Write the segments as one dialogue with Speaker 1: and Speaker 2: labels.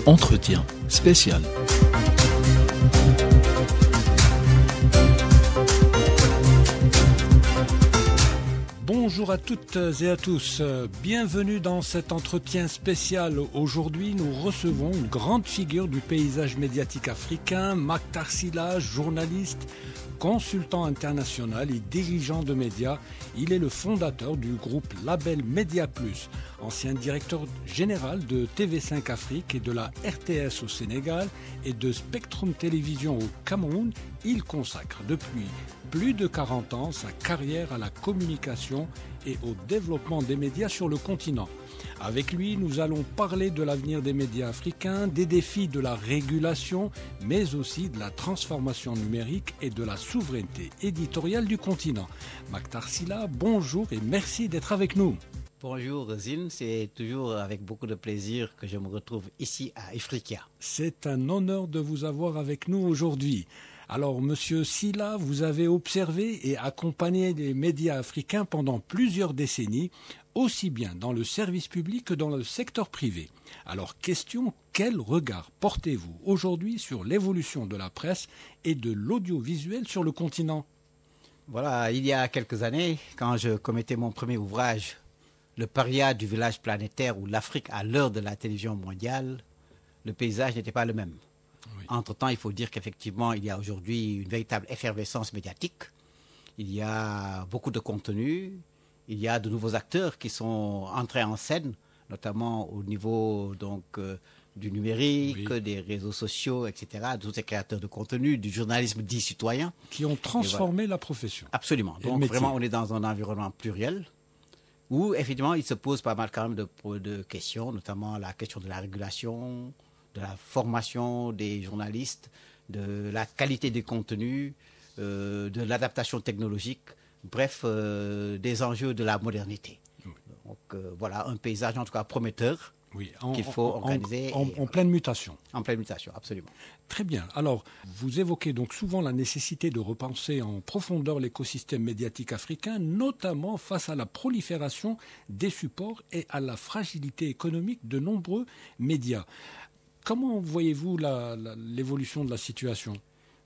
Speaker 1: Entretien spécial. Bonjour à toutes et à tous, bienvenue dans cet entretien spécial. Aujourd'hui, nous recevons une grande figure du paysage médiatique africain, Mactar Sylla, journaliste, consultant international et dirigeant de médias. Il est le fondateur du groupe Label Média Plus, ancien directeur général de TV5 Afrique et de la RTS au Sénégal et de Spectrum Télévision au Cameroun. Il consacre depuis plus de 40 ans sa carrière à la communication et au développement des médias sur le continent. Avec lui, nous allons parler de l'avenir des médias africains, des défis de la régulation, mais aussi de la transformation numérique et de la souveraineté éditoriale du continent. Mactar Sylla, bonjour et merci d'être avec nous.
Speaker 2: Bonjour Zine, c'est toujours avec beaucoup de plaisir que je me retrouve ici à Ifriqiya.
Speaker 1: C'est un honneur de vous avoir avec nous aujourd'hui. Alors, Monsieur Sylla, vous avez observé et accompagné les médias africains pendant plusieurs décennies, aussi bien dans le service public que dans le secteur privé. Alors, question, quel regard portez-vous aujourd'hui sur l'évolution de la presse et de l'audiovisuel sur le continent ?
Speaker 2: Voilà, il y a quelques années, quand je commettais mon premier ouvrage, Le paria du village planétaire ou l'Afrique à l'heure de la télévision mondiale, le paysage n'était pas le même. Oui. Entre-temps, il faut dire qu'effectivement, il y a aujourd'hui une véritable effervescence médiatique. Il y a beaucoup de contenu. Il y a de nouveaux acteurs qui sont entrés en scène, notamment au niveau du numérique, oui, des réseaux sociaux, etc., de tous ces créateurs de contenu, du journalisme dit citoyen.
Speaker 1: Qui ont transformé la profession.
Speaker 2: Absolument. Donc vraiment, on est dans un environnement pluriel où, effectivement, il se pose pas mal quand même de questions, notamment la question de la régulation, de la formation des journalistes, de la qualité des contenus, de l'adaptation technologique, bref, des enjeux de la modernité. Oui. Donc voilà, un paysage en tout cas prometteur, oui, qu'il faut organiser.
Speaker 1: En pleine mutation.
Speaker 2: En pleine mutation, absolument.
Speaker 1: Très bien. Alors, vous évoquez donc souvent la nécessité de repenser en profondeur l'écosystème médiatique africain, notamment face à la prolifération des supports et à la fragilité économique de nombreux médias. Comment voyez-vous l'évolution de la situation ?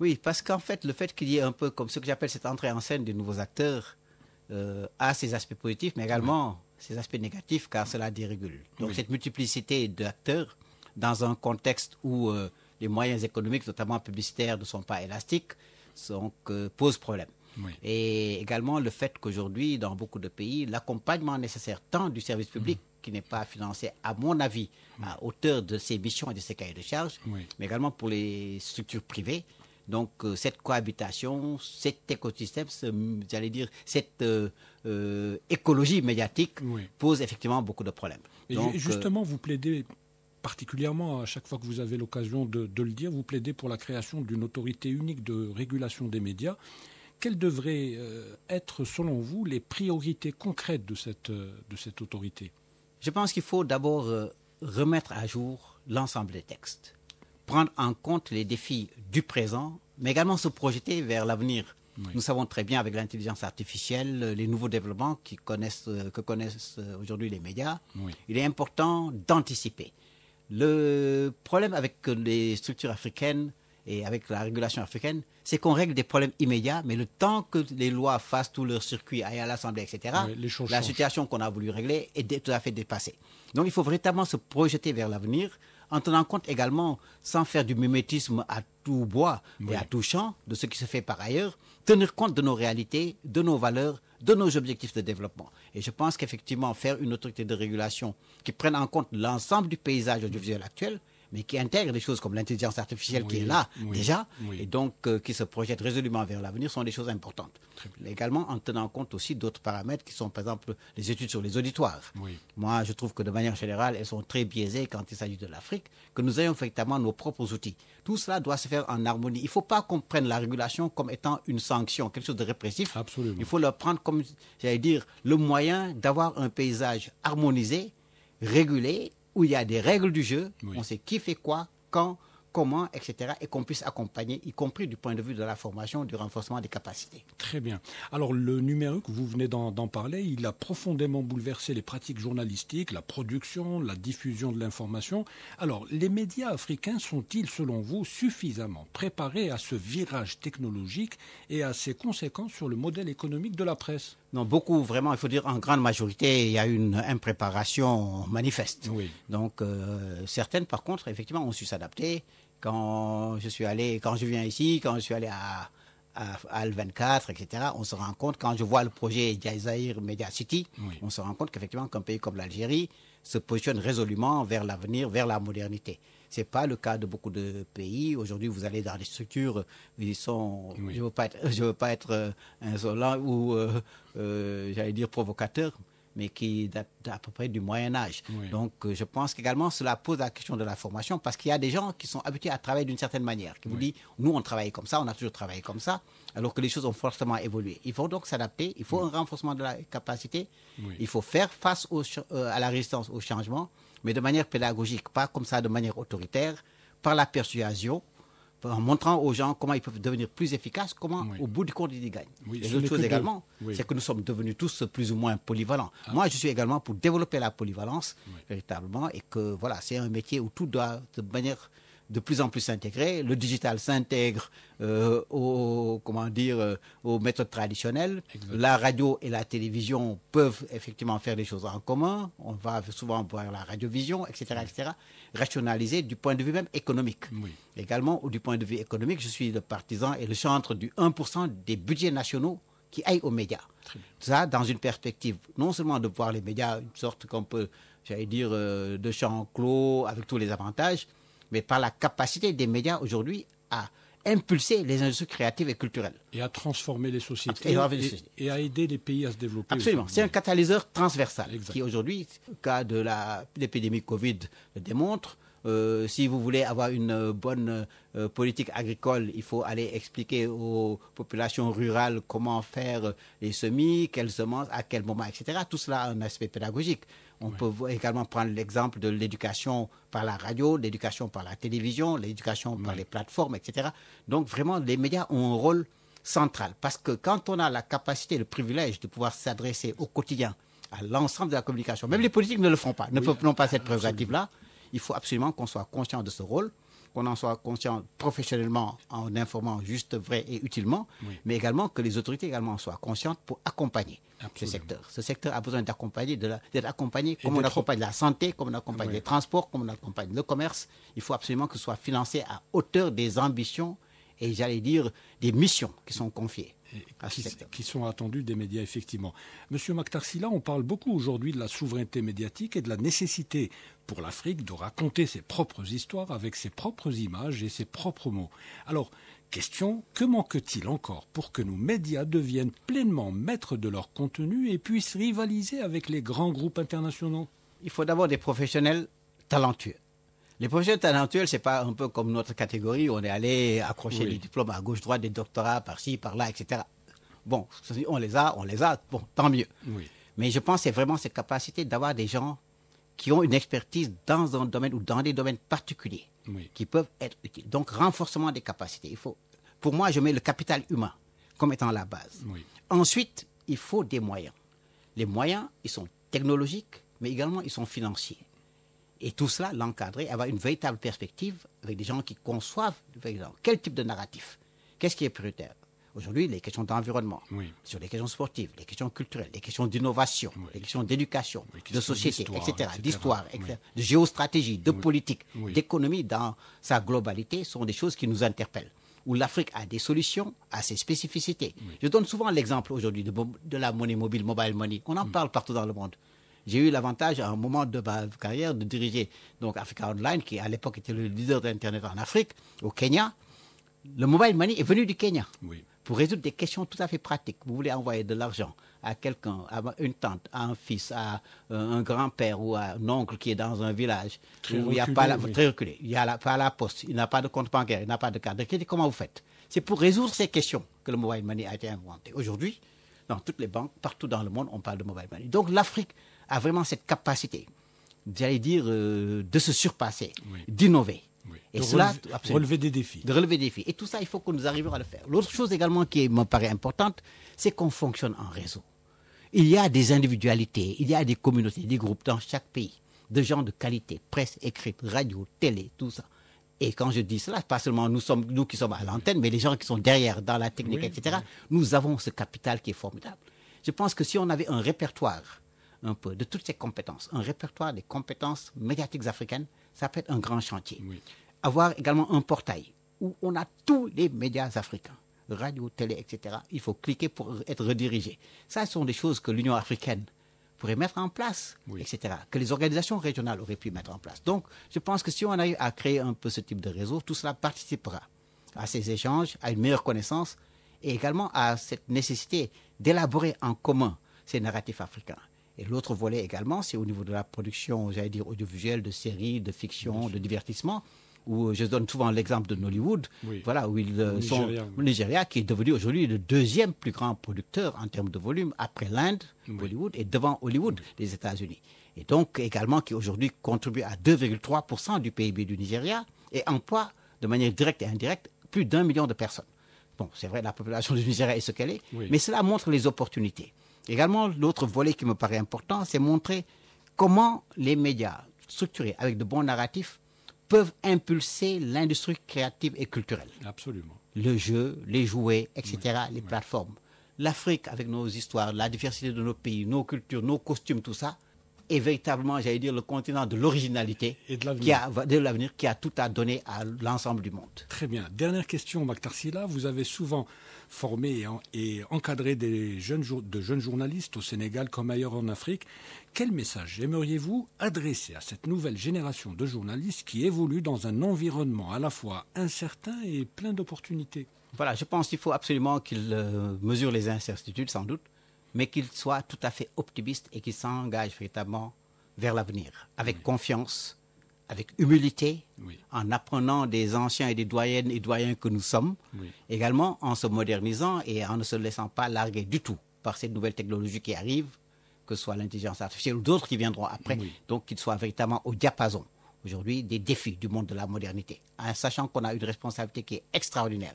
Speaker 2: Oui, parce qu'en fait, le fait qu'il y ait un peu comme ce que j'appelle cette entrée en scène des nouveaux acteurs a ses aspects positifs, mais également ses aspects négatifs, car cela dérégule. Donc cette multiplicité d'acteurs, dans un contexte où les moyens économiques, notamment publicitaires, ne sont pas élastiques, pose problème. Oui. Et également le fait qu'aujourd'hui, dans beaucoup de pays, l'accompagnement nécessaire tant du service public, qui n'est pas financé, à mon avis, à hauteur de ses missions et de ses cahiers de charges, mais également pour les structures privées. Donc cette cohabitation, cet écosystème, j'allais dire, cette écologie médiatique pose effectivement beaucoup de problèmes.
Speaker 1: Et donc, justement, vous plaidez particulièrement, à chaque fois que vous avez l'occasion de le dire, vous plaidez pour la création d'une autorité unique de régulation des médias. Quelles devraient être, selon vous, les priorités concrètes de cette autorité ?
Speaker 2: Je pense qu'il faut d'abord remettre à jour l'ensemble des textes, prendre en compte les défis du présent, mais également se projeter vers l'avenir. Oui. Nous savons très bien avec l'intelligence artificielle, les nouveaux développements que connaissent aujourd'hui les médias, il est important d'anticiper. Le problème avec les structures africaines et avec la régulation africaine, c'est qu'on règle des problèmes immédiats, mais le temps que les lois fassent tout leur circuit, aillent à l'Assemblée, etc., la situation qu'on a voulu régler est tout à fait dépassée. Donc il faut véritablement se projeter vers l'avenir, en tenant compte également, sans faire du mimétisme à tout bois et à tout champ, de ce qui se fait par ailleurs, tenir compte de nos réalités, de nos valeurs, de nos objectifs de développement. Et je pense qu'effectivement, faire une autorité de régulation qui prenne en compte l'ensemble du paysage audiovisuel actuel, mais qui intègre des choses comme l'intelligence artificielle qui est là déjà, et donc qui se projette résolument vers l'avenir, sont des choses importantes. Mais également en tenant compte aussi d'autres paramètres qui sont par exemple les études sur les auditoires. Moi, je trouve que de manière générale, elles sont très biaisées quand il s'agit de l'Afrique, que nous ayons effectivement nos propres outils. Tout cela doit se faire en harmonie. Il ne faut pas qu'on prenne la régulation comme étant une sanction, quelque chose de répressif.
Speaker 1: Absolument.
Speaker 2: Il faut le prendre comme, j'allais dire, le moyen d'avoir un paysage harmonisé, régulé, où il y a des règles du jeu, on sait qui fait quoi, quand, comment, etc. et qu'on puisse accompagner, y compris du point de vue de la formation, du renforcement des capacités.
Speaker 1: Très bien. Alors le numérique, vous venez d'en parler, il a profondément bouleversé les pratiques journalistiques, la production, la diffusion de l'information. Alors les médias africains sont-ils, selon vous, suffisamment préparés à ce virage technologique et à ses conséquences sur le modèle économique de la presse?
Speaker 2: Non, beaucoup, vraiment, il faut dire en grande majorité, il y a une impréparation manifeste.
Speaker 1: Oui.
Speaker 2: Donc, certaines, par contre, effectivement, ont su s'adapter. Quand je viens ici, quand je suis allé à Al24, etc., on se rend compte, quand je vois le projet Jazair Media City, oui, on se rend compte qu'effectivement, qu'un pays comme l'Algérie se positionne résolument vers l'avenir, vers la modernité. Ce n'est pas le cas de beaucoup de pays. Aujourd'hui, vous allez dans des structures où ils sont, oui, je ne veux pas être insolent ou, j'allais dire, provocateur, mais qui datent à peu près du Moyen-Âge. Oui. Donc, je pense qu'également, cela pose la question de la formation, parce qu'il y a des gens qui sont habitués à travailler d'une certaine manière, qui vous disent, nous, on travaille comme ça, on a toujours travaillé comme ça, alors que les choses ont fortement évolué. Il faut donc s'adapter, il faut un renforcement de la capacité, il faut faire face à la résistance au changement, mais de manière pédagogique, pas comme ça de manière autoritaire, par la persuasion, en montrant aux gens comment ils peuvent devenir plus efficaces, comment au bout du compte ils y gagnent. Et l'autre chose également, c'est que nous sommes devenus tous plus ou moins polyvalents. Moi, je suis également pour développer la polyvalence, véritablement, et que voilà, c'est un métier où tout doit de manière de plus en plus s'intégrer. Le digital s'intègre aux méthodes traditionnelles. Exactement. La radio et la télévision peuvent effectivement faire des choses en commun. On va souvent voir la radiovision, etc., etc. Rationaliser du point de vue même économique. Oui. Également, du point de vue économique, je suis le partisan et le chantre du 1% des budgets nationaux qui aillent aux médias. Ça, dans une perspective, non seulement de voir les médias, une sorte qu'on peut, j'allais dire, de champ clos avec tous les avantages, mais par la capacité des médias aujourd'hui à impulser les industries créatives et culturelles.
Speaker 1: Et à transformer les sociétés et à aider les pays à se développer.
Speaker 2: Absolument. C'est un catalyseur transversal qui aujourd'hui, le cas de l'épidémie Covid le démontre. Si vous voulez avoir une bonne politique agricole, il faut aller expliquer aux populations rurales comment faire les semis, quelles semences, à quel moment, etc. Tout cela a un aspect pédagogique. On peut également prendre l'exemple de l'éducation par la radio, l'éducation par la télévision, l'éducation par les plateformes, etc. Donc vraiment, les médias ont un rôle central. Parce que quand on a la capacité, le privilège de pouvoir s'adresser au quotidien à l'ensemble de la communication, même les politiques ne le font pas, n'ont pas cette prérogative-là, il faut absolument qu'on soit conscient de ce rôle, qu'on en soit conscient professionnellement en informant juste, vrai et utilement, mais également que les autorités également soient conscientes pour accompagner ce secteur. Ce secteur a besoin d'être accompagné comme on accompagne la santé, comme on accompagne les transports, comme on accompagne le commerce. Il faut absolument que ce soit financé à hauteur des ambitions et, j'allais dire, des missions qui sont confiées.
Speaker 1: Qui sont attendus des médias, effectivement. Monsieur Makhtar Sylla, on parle beaucoup aujourd'hui de la souveraineté médiatique et de la nécessité pour l'Afrique de raconter ses propres histoires avec ses propres images et ses propres mots. Alors, question, que manque-t-il encore pour que nos médias deviennent pleinement maîtres de leur contenu et puissent rivaliser avec les grands groupes internationaux?
Speaker 2: Il faut d'abord des professionnels talentueux. Les professionnels talentueux, c'est pas un peu comme notre catégorie, on est allé accrocher des diplômes à gauche-droite, des doctorats par-ci, par-là, etc. Bon, on les a, bon, tant mieux. Oui. Mais je pense que c'est vraiment cette capacité d'avoir des gens qui ont une expertise dans un domaine ou dans des domaines particuliers qui peuvent être utiles. Donc, renforcement des capacités. Pour moi, je mets le capital humain comme étant la base. Oui. Ensuite, il faut des moyens. Les moyens, ils sont technologiques, mais également ils sont financiers. Et tout cela, l'encadrer, avoir une véritable perspective avec des gens qui conçoivent quel type de narratif. Qu'est-ce qui est prioritaire? Aujourd'hui, les questions d'environnement, sur les questions sportives, les questions culturelles, les questions d'innovation, les questions d'éducation, de société, d'histoire, de géostratégie, de politique, d'économie dans sa globalité sont des choses qui nous interpellent. Où l'Afrique a des solutions à ses spécificités. Je donne souvent l'exemple aujourd'hui de la monnaie mobile, mobile money. On en parle partout dans le monde. J'ai eu l'avantage, à un moment de ma carrière, de diriger donc Africa Online, qui à l'époque était le leader d'Internet en Afrique, au Kenya. Le mobile money est venu du Kenya pour résoudre des questions tout à fait pratiques. Vous voulez envoyer de l'argent à quelqu'un, à une tante, à un fils, à un grand-père ou à un oncle qui est dans un village où il n'y a pas très reculé, il n'y a pas la poste, il n'a pas de compte bancaire, il n'a pas de carte de crédit. Comment vous faites? C'est pour résoudre ces questions que le mobile money a été inventé. Aujourd'hui, dans toutes les banques, partout dans le monde, on parle de mobile money. Donc l'Afrique a vraiment cette capacité, j'allais dire, de se surpasser, d'innover. Et
Speaker 1: relever des défis.
Speaker 2: De relever des défis. Et tout ça, il faut que nous arrivions à le faire. L'autre chose également qui me paraît importante, c'est qu'on fonctionne en réseau. Il y a des individualités, il y a des communautés, des groupes dans chaque pays, de gens de qualité, presse écrite, radio, télé, tout ça. Et quand je dis cela, pas seulement nous qui sommes à l'antenne, mais les gens qui sont derrière, dans la technique, etc., nous avons ce capital qui est formidable. Je pense que si on avait un répertoire un peu de toutes ces compétences, un répertoire des compétences médiatiques africaines, ça peut être un grand chantier. Oui. Avoir également un portail où on a tous les médias africains, radio, télé, etc. Il faut cliquer pour être redirigé. Ça, ce sont des choses que l'Union africaine pourrait mettre en place, etc., que les organisations régionales auraient pu mettre en place. Donc, je pense que si on arrive à créer un peu ce type de réseau, tout cela participera à ces échanges, à une meilleure connaissance et également à cette nécessité d'élaborer en commun ces narratifs africains. Et l'autre volet également, c'est au niveau de la production, j'allais dire, audiovisuelle, de séries, de fiction, de divertissement, où je donne souvent l'exemple de Nollywood, voilà, où ils sont au Nigeria, qui est devenu aujourd'hui le deuxième plus grand producteur en termes de volume, après l'Inde, Bollywood, et devant Hollywood, les États-Unis. Et donc également qui aujourd'hui contribue à 2,3% du PIB du Nigeria et emploie de manière directe et indirecte plus d'1 million de personnes. Bon, c'est vrai, la population du Nigeria est ce qu'elle est, mais cela montre les opportunités. Également, l'autre volet qui me paraît important, c'est montrer comment les médias structurés avec de bons narratifs peuvent impulser l'industrie créative et culturelle.
Speaker 1: Absolument.
Speaker 2: Le jeu, les jouets, etc., les plateformes. L'Afrique, avec nos histoires, la diversité de nos pays, nos cultures, nos costumes, tout ça, est véritablement, j'allais dire, le continent de l'originalité et de l'avenir qui a tout à donner à l'ensemble du monde.
Speaker 1: Très bien. Dernière question, Mactar Sylla. Vous avez souvent formé et encadré de jeunes journalistes au Sénégal comme ailleurs en Afrique. Quel message aimeriez-vous adresser à cette nouvelle génération de journalistes qui évolue dans un environnement à la fois incertain et plein d'opportunités?
Speaker 2: Voilà, je pense qu'il faut absolument qu'ils mesurent les incertitudes, sans doute, mais qu'ils soient tout à fait optimistes et qu'ils s'engagent véritablement vers l'avenir, avec confiance, avec humilité, en apprenant des anciens et des doyennes et doyens que nous sommes, également en se modernisant et en ne se laissant pas larguer du tout par ces nouvelles technologies qui arrivent, que ce soit l'intelligence artificielle ou d'autres qui viendront après, donc qu'ils soient véritablement au diapason aujourd'hui des défis du monde de la modernité, en sachant qu'on a une responsabilité qui est extraordinaire.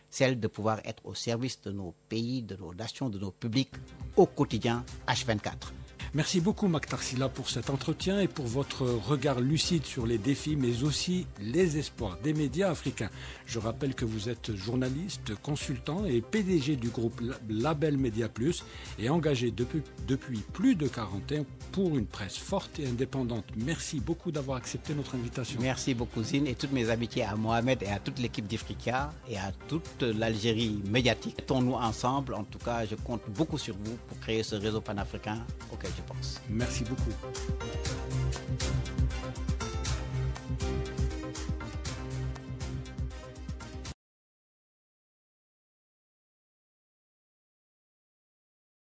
Speaker 2: Celle de pouvoir être au service de nos pays, de nos nations, de nos publics au quotidien H24.
Speaker 1: Merci beaucoup Mactar Sylla pour cet entretien et pour votre regard lucide sur les défis mais aussi les espoirs des médias africains. Je rappelle que vous êtes journaliste, consultant et PDG du groupe Label Média Plus et engagé depuis plus de 40 ans pour une presse forte et indépendante. Merci beaucoup d'avoir accepté notre invitation.
Speaker 2: Merci beaucoup Zine et toutes mes amitiés à Mohamed et à toute l'équipe d'Ifrica et à toute l'Algérie médiatique. Mettons-nous ensemble, en tout cas je compte beaucoup sur vous pour créer ce réseau panafricain auquel je pense.
Speaker 1: Merci beaucoup.